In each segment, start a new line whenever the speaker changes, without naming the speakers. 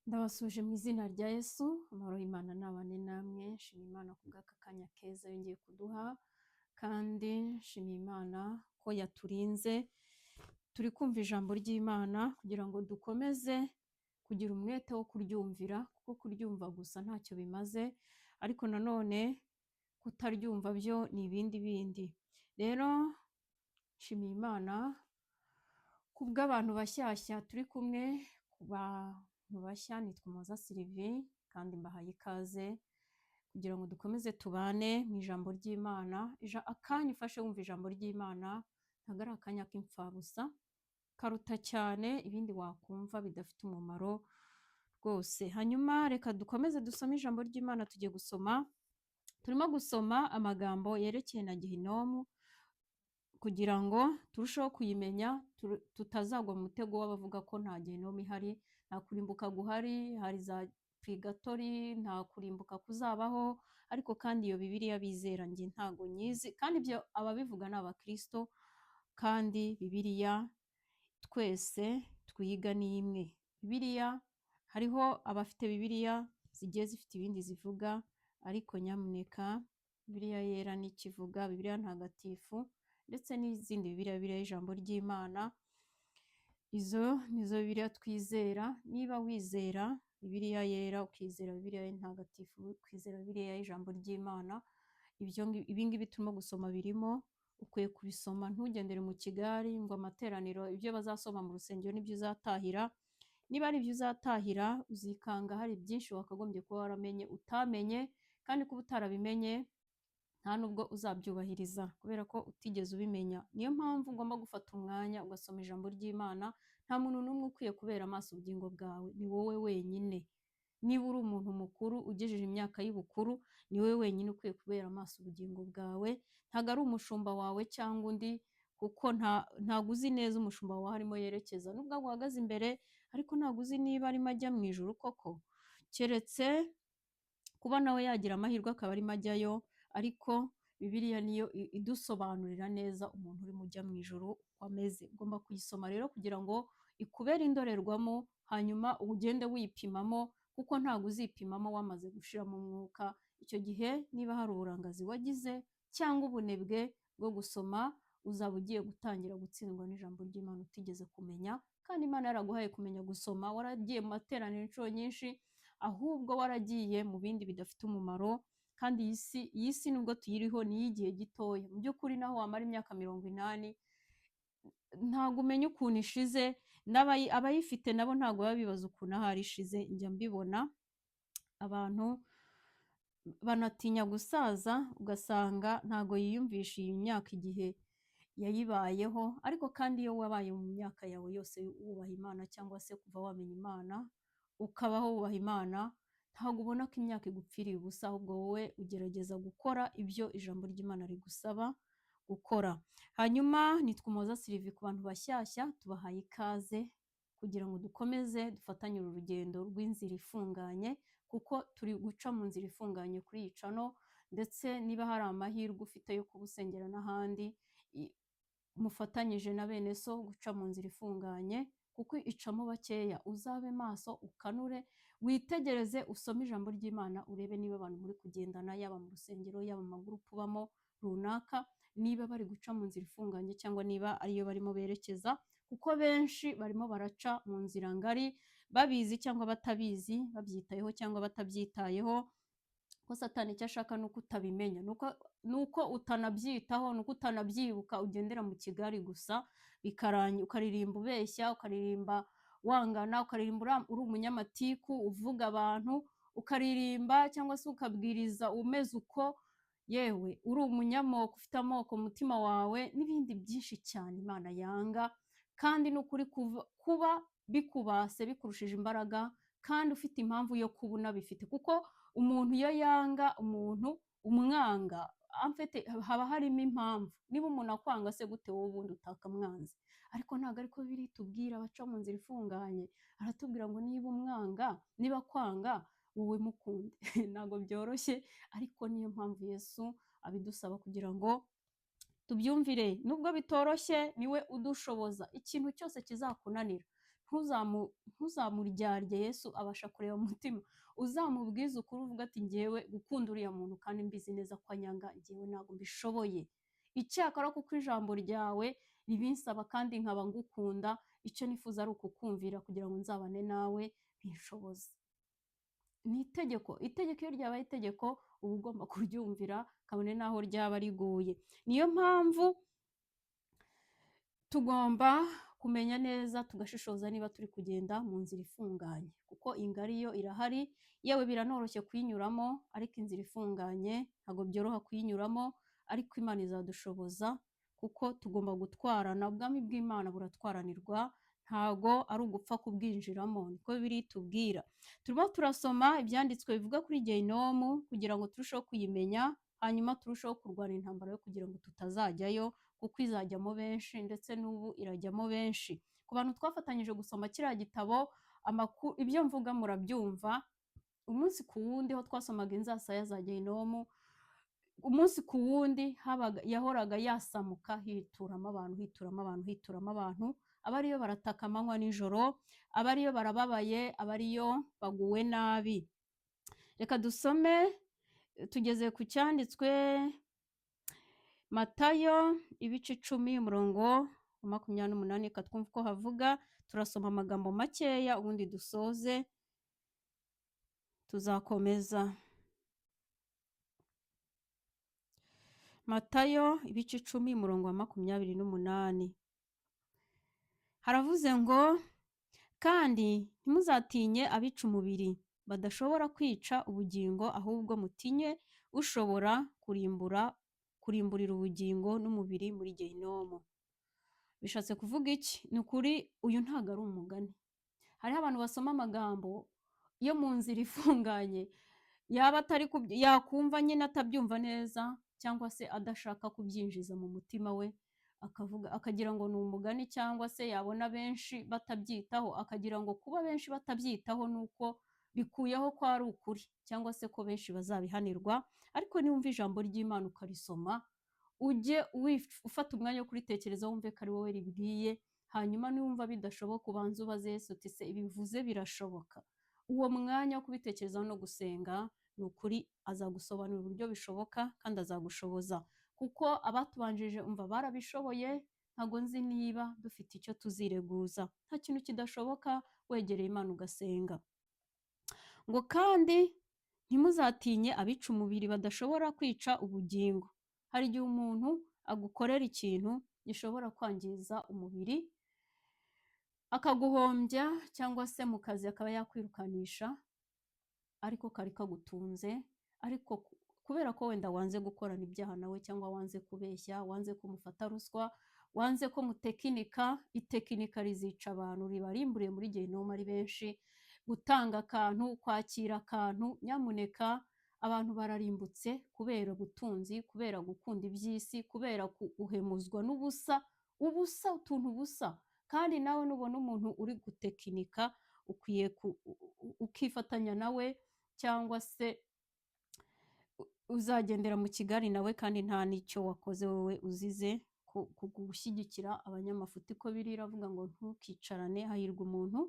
Ndabasuje mu izina rya Yesu, amahoro y'Imana nabane namwe, nshimiye Imana ku bw'aka kanya keza yongeye kuduha, kandi nshimiye Imana ko yaturinze, turi kumva ijambo ry'Imana kugira ngo dukomeze kugira umwete wo kuryumvira, kuko kuryumva gusa ntacyo bimaze, ariko nanone kutaryumva byo ni ibindi bindi. Rero nshimiye Imana ku bw'abantu bashyashya turi kumwe, ku bantu bashya nitwa Umuhoza Sylvie kandi mbahaye ikaze kugira ngo dukomeze tubane mu ijambo ry'Imana. Akanya ufashe wumva ijambo ry'Imana ntabwo ari akanya k'imfabusa, karuta cyane ibindi wakumva bidafite umumaro rwose. Hanyuma reka dukomeze dusome ijambo ry'Imana. Turimo gusoma amagambo yerekeye na Gehinomu kugira ngo turusheho kuyimenya, tutazagwa mu mutego w'abavuga ko nta Gehinomu ihari, nta kurimbuka guhari, hari za purigatori, nta kurimbuka kuzabaho, ariko kandi iyo Bibiliya bizera njye ntago nyizi, kandi ibyo ababivuga ni Abakristo, kandi Bibiliya twese twiga ni imwe. Bibiliya hariho abafite Bibiliya zigiye zifite ibindi zivuga, ariko nyamuneka Bibiliya yera n'ikivuga, Bibiliya ntagatifu ndetse n'izindi Bibiliya y'ijambo ry'Imana, izo nizo Bibiliya twizera. Niba wizera Bibiliya yera, ukizera Bibiliya ntagatifu, ukizera Bibiliya y'ijambo ry'Imana, ibi ngibi turimo gusoma birimo, ukwiye kubisoma, ntugendere mu kigari ngo amateraniro ibyo bazasoma mu rusengero nibyo uzatahira. Niba ari ibyo uzatahira, uzikanga hari byinshi wakagombye kuba waramenye utamenye, kandi kuba utarabimenye nta nubwo uzabyubahiriza kubera ko utigeze ubimenya. Niyo mpamvu ugomba gufata umwanya ugasoma ijambo ry'Imana. Nta muntu n'umwe ukwiye kubera amaso ubugingo bwawe, ni wowe wenyine. Niba uri umuntu mukuru ugejeje imyaka y'ubukuru, ni wowe wenyine ukwiye kubera amaso ubugingo bwawe, ntabwo ari umushumba wawe cyangwa undi, kuko ntabwo uzi neza umushumba wawe arimo yerekeza. Nubwo aguhagaze imbere, ariko ntabwo uzi niba arimo ajya mu ijuru koko, keretse kuba nawe yagira amahirwe akaba arimo ajyayo, ariko Bibiliya niyo idusobanurira neza umuntu urimo ujya mu ijuru uko ameze. Ugomba kuyisoma rero kugira ngo ikubere indorerwamo, hanyuma ugende wipimamo, kuko ntabwo uzipimamo wamaze gushiramo umwuka. Icyo gihe niba hari uburangazi wagize cyangwa ubunebwe bwo gusoma, uzaba ugiye gutangira gutsindwa n'ijambo ry'Imana utigeze kumenya, kandi Imana yaraguhaye kumenya gusoma. Waragiye mu materaniro inshuro nyinshi, ahubwo waragiye mu bindi bidafite umumaro, kandi iyi si nubwo tuyiriho ni iy'igihe gitoya. Mu by'ukuri naho wamara imyaka 80 ntabwo umenya ukuntu ishize, abayifite nabo ntabwo baba bibaza ukuntu ahari ishize. Njya mbibona abantu banatinya gusaza, ugasanga ntabwo yiyumvisha iyi myaka igihe yayibayeho, ariko kandi iyo wabaye mu myaka yawe yose wubaha Imana, cyangwa se kuva wamenya Imana ukabaho wubaha Imana, ntabwo ubona ko imyaka igupfiriye ubusa, ahubwo wowe ugerageza gukora ibyo ijambo ry'Imana rigusaba gukora. Hanyuma nitwa Umuhoza Sylvie. Ku bantu bashyashya tubahaye ikaze kugira ngo dukomeze dufatanye uru rugendo rw'inzira ifunganye, kuko turi guca mu nzira ifunganye kuri iyi cano. Ndetse niba hari amahirwe ufite yo kuba usengera n'ahandi, mufatanyije na bene so guca mu nzira ifunganye, kuko icamo bakeya. Uzabe maso, ukanure, witegereze, usome ijambo ry'Imana, urebe niba abantu muri kugendana, yaba mu rusengero, yaba mu magurupu ubamo runaka, niba bari guca mu nzira ifunganye cyangwa niba ariyo barimo berekeza, kuko benshi barimo baraca mu nzira ngari, babizi cyangwa batabizi, babyitayeho cyangwa batabyitayeho. Ko Satani icyo ashaka ni uko utabimenya, nuko utanabyitaho, nuko utanabyibuka, ugendera mu kigari gusa, ukaririmba ubeshya, ukaririmba wangana, ukaririmba uri umunyamatiku uvuga abantu, ukaririmba cyangwa se ukabwiriza umeze uko, yewe uri umunyamoko, ufite amoko mu mutima wawe, n'ibindi byinshi cyane Imana yanga. Kandi n'ukuri kuba bikubase bikurushije imbaraga, kandi ufite impamvu yo kuba unabifite, kuko umuntu iyo yanga umuntu umwanga, haba harimo impamvu. Niba umuntu akwanga se gute wowe ubundi utakamwanze? Ariko ntabwo ariko biri tubwira abaca mu nzira ifunganye. Aratubwira ngo niba umwanga, niba kwanga, wowe mukunde. Ntabwo byoroshye, ariko niyo mpamvu Yesu abidusaba kugira ngo tubyumvire. Nubwo bitoroshye, niwe udushoboza. Ikintu cyose kizakunanira ntuzamuryarye. Yesu abasha kureba mu mutima, uzamubwize ukuri uvuga ati ngewe gukunda uriya muntu kandi mbizi neza ko anyanga, ngewe ntabwo mbishoboye, icyakora kuko ijambo ryawe ribinsaba kandi nkaba ngukunda, icyo nifuza ari ukukumvira kugira ngo nzabane nawe bishoboze. Ni itegeko iyo ryabaye itegeko uba ugomba kuryumvira kabone n'aho ryaba riguye. Niyo mpamvu tugomba kumenya neza tugashishoza niba turi kugenda mu nzira ifunganye, kuko ingari yo irahari, yewe biranoroshye kuyinyuramo, ariko inzira ifunganye ntabwo byoroha kuyinyuramo, ariko Imana izadushoboza kuko tugomba gutwarana. Ubwami bw'Imana buratwaranirwa, ntago ari ugupfa kubwinjiramo, niko Bibiliya itubwira. Turimo turasoma ibyanditswe bivuga kuri Gehinomu kugira ngo turusheho kuyimenya, hanyuma turusheho kurwana intambara yo kugira ngo tutazajyayo, kuko izajyamo benshi ndetse n'ubu irajyamo benshi. Ku bantu twafatanyije gusoma kiriya gitabo, ibyo mvuga murabyumva. Umunsi ku wundi aho twasomaga inzasaya za Gehinomu, umunsi ku wundi yahoraga yasamuka hituramo abantu, aba ariyo barataka amanywa nijoro, aba ariyo barababaye, aba ariyo baguwe nabi. Reka dusome, tugeze ku cyanditswe Matayo ibice 10 umurongo wa 28, reka twumve uko havuga. Turasoma amagambo makeya ubundi dusoze, tuzakomeza. Matayo ibice 10 umurongo wa 28 haravuze ngo, kandi ntimuzatinye abica umubiri badashobora kwica ubugingo, ahubwo mutinye ushobora kurimburira ubugingo n'umubiri muri Gehinomu. Bishatse kuvuga iki? Ni ukuri uyu ntabwo ari umugani. Hariho abantu basoma amagambo yo mu nzira ifunganye, yaba atari yakumva nyine atabyumva neza, cyangwa se adashaka kubyinjiza mu mutima we, akagira ngo ni umugani, cyangwa se yabona benshi batabyitaho akagira ngo kuba benshi batabyitaho nuko bikuyeho ko ari ukuri, cyangwa se ko benshi bazabihanirwa. Ariko niwumva ijambo ry'Imana ukarisoma, ujye ufata umwanya wo kuritekereza, wumve ko ari wowe ribwiye, hanyuma niwumva bidashoboka ubanze ubaze Yesu uti se ibivuze birashoboka? Uwo mwanya wo kubitekerezaho no gusenga, ni ukuri azagusobanurira uburyo bishoboka kandi azagushoboza, kuko abatubanjije umva barabishoboye. Ntago nzi niba dufite icyo tuzireguza. Nta kintu kidashoboka wegereye Imana ugasenga. Ngo kandi ntimuzatinye abica umubiri badashobora kwica ubugingo. Hari igihe umuntu agukorera ikintu gishobora kwangiza umubiri, akaguhombya, cyangwa se mu kazi akaba yakwirukanisha, ariko kari kagutunze, ariko kubera ko wenda wanze gukorana ibyaha nawe, cyangwa wanze kubeshya, wanze kumufata ruswa, wanze ko mutekinika, itekinika rizica abantu, ribarimburiye muri Gehinomu ari benshi. Gutanga akantu, kwakira akantu, nyamuneka abantu bararimbutse kubera ubutunzi, kubera gukunda iby'isi, kubera guhemuzwa n'ubusa, utuntu busa. Kandi nawe nubona umuntu uri gutekinika, ukwiye ukifatanya nawe, cyangwa se uzagendera mu kigari nawe, kandi nta n'icyo wakoze wowe uzize gushyigikira abanyamafuti. Ko Bibiliya iravuga ngo ntukicarane, hahirwa umuntu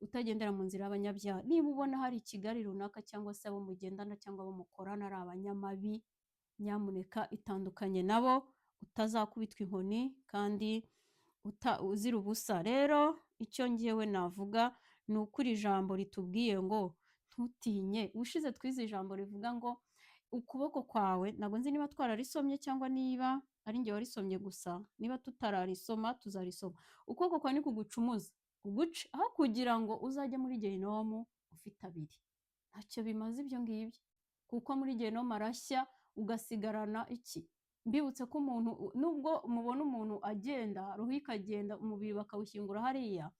utagendera mu nzira y'abanyabyaha. Niba ubona hari ikigari runaka, cyangwa se abo mugendana cyangwa abo mukorana ari abanyamabi, nyamuneka itandukanye nabo, utazakubitwa inkoni kandi uzira ubusa. Rero icyo ngewe navuga ni ukuri ijambo ritubwiye ngo ntutinye. Ubushize twize ijambo rivuga ngo ukuboko kwawe, ntabwo nzi niba twararisomye cyangwa niba ari njye warisomye gusa, niba tutararisoma tuzarisoma. Ukuboko kwawe ni kugucumuza, kuguca, aho kugira ngo uzajye muri Gehinomu ufite abiri. Ntacyo bimaze ibyo ngibyo, kuko muri Gehinomu arashya ugasigarana iki? Mbibutse ko umuntu, nubwo mubona umuntu agenda, roho ikagenda, umubiri bakawushyingura hariya,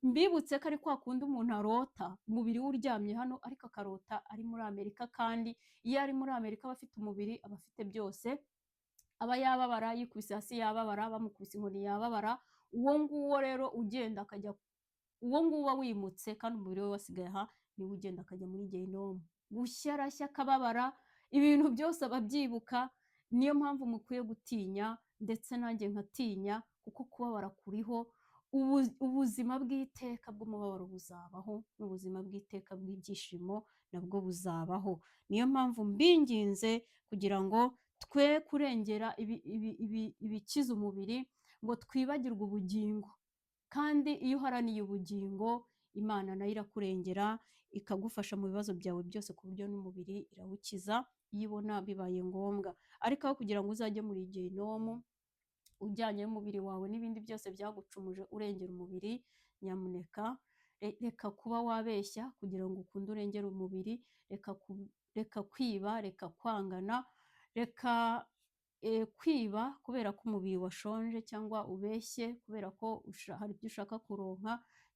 mbibutse ko ari kwa kundi umuntu arota umubiri we uryamye hano, ariko akarota ari muri Amerika, kandi iyo ari muri Amerika aba afite umubiri, aba afite byose, aba yababara, yikubise hasi yababara, bamukubise inkoni yababara. Uwo nguwo rero ugenda akajya, uwo nguwo wimutse kandi umubiri we wasigaye aha, niwe ugenda akajya muri Gehinomu, gushya arashya akababara, ibintu byose ababyibuka. Niyo mpamvu mukwiye gutinya, ndetse nanjye nkatinya, kuko kubabara kuriho, ubuzima bw'iteka bw'umubabaro buzabaho, n'ubuzima bw'iteka bw'ibyishimo nabwo buzabaho. Niyo mpamvu mbinginze kugira ngo twe kurengera ibikiza umubiri ngo twibagirwe ubugingo, kandi iyo uharaniye ubugingo Imana nayo irakurengera ikagufasha mu bibazo byawe byose, ku buryo n'umubiri irawukiza iyo ibona bibaye ngombwa. Ariko aho kugira ngo uzajye muri gehinomu ujyanye n'umubiri wawe n'ibindi byose byagucumuje urengera umubiri, nyamuneka reka kuba wabeshya kugira ngo ukunde urengere umubiri, reka kwiba, reka kwangana, reka kwiba kubera ko umubiri washonje, cyangwa ubeshye kubera ko hari ibyo ushaka kuronka,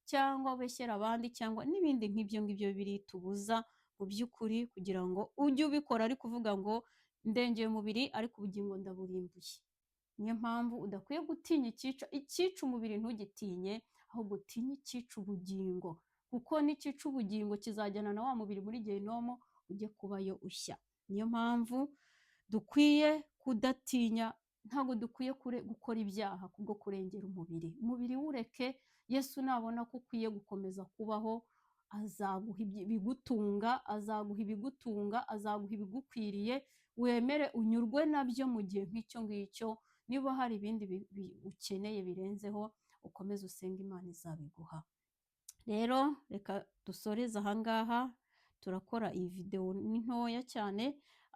cyangwa ubeshyera abandi, cyangwa n'ibindi nk'ibyo ngibyo biri tubuza mu by'ukuri, kugira ngo ujye ubikora ariko uvuga ngo ndengeye umubiri ariko ubugingo ndaburimbuye. Niyo mpamvu udakwiye gutinya icyica umubiri, ntugitinye, ahubwo utinye icyica ubugingo, kuko n'icyica ubugingo kizajyana na wa mubiri muri gehinomu ujye kubayo ushya. Niyo mpamvu dukwiye kudatinya, ntabwo dukwiye gukora ibyaha kubwo kurengera umubiri. Umubiri wureke, Yesu nabona ko ukwiye gukomeza kubaho azaguha ibigutunga, azaguha ibigukwiriye, wemere unyurwe nabyo mu gihe nk'icyo ngicyo. Niba hari ibindi ukeneye birenzeho, ukomeze usenge, Imana izabiguha. Rero reka dusoreze ahangaha, turakora iyi videwo ni ntoya cyane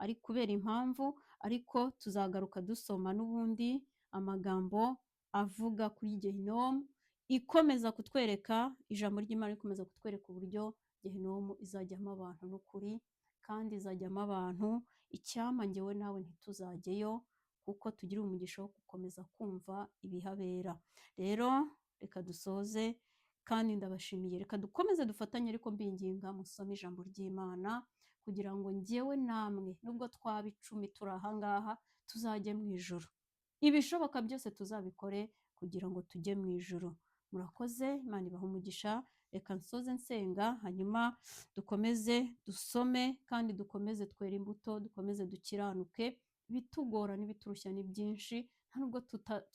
ari kubera impamvu, ariko tuzagaruka dusoma n'ubundi amagambo avuga kuri gehinomu, ikomeza kutwereka ijambo ry'Imana, ikomeza kutwereka uburyo gehinomu izajyamo abantu n'ukuri, kandi izajyamo abantu icyama njyewe nawe ntituzajyeyo, kuko tugira umugisha wo gukomeza kumva ibihabera. Rero reka dusoze, kandi ndabashimiye. Reka dukomeze dufatanye, ariko mbinginga musome ijambo ry'Imana kugira ngo njyewe namwe nubwo twaba 10 turi ahangaha tuzajye mu ijuru. Ibishoboka byose tuzabikore kugira ngo tujye mu ijuru. Murakoze, Imana ibahe umugisha. Reka nsoze nsenga, hanyuma dukomeze dusome, kandi dukomeze twere imbuto, dukomeze dukiranuke. Ibitugora n'ibiturushya ni byinshi, nta nubwo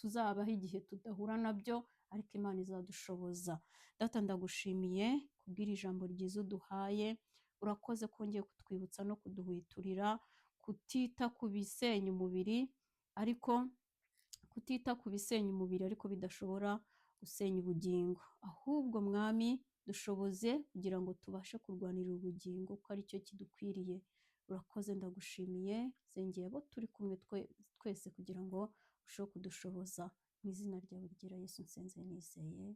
tuzabaho igihe tudahura nabyo, ariko Imana izadushoboza. Data, ndagushimiye kubwira ijambo ryiza uduhaye. Urakoze kongeye kutwibutsa no kuduhwiturira kutita ku bisenya umubiri, ariko bidashobora gusenya ubugingo. Ahubwo Mwami, dushoboze kugira ngo tubashe kurwanira ubugingo, ko ari cyo kidukwiriye. Urakoze, ndagushimiye. Sengeye abo turi kumwe twese kugira ngo urusheho kudushoboza. Mu izina ryawe ryera Yesu nsenze nizeye.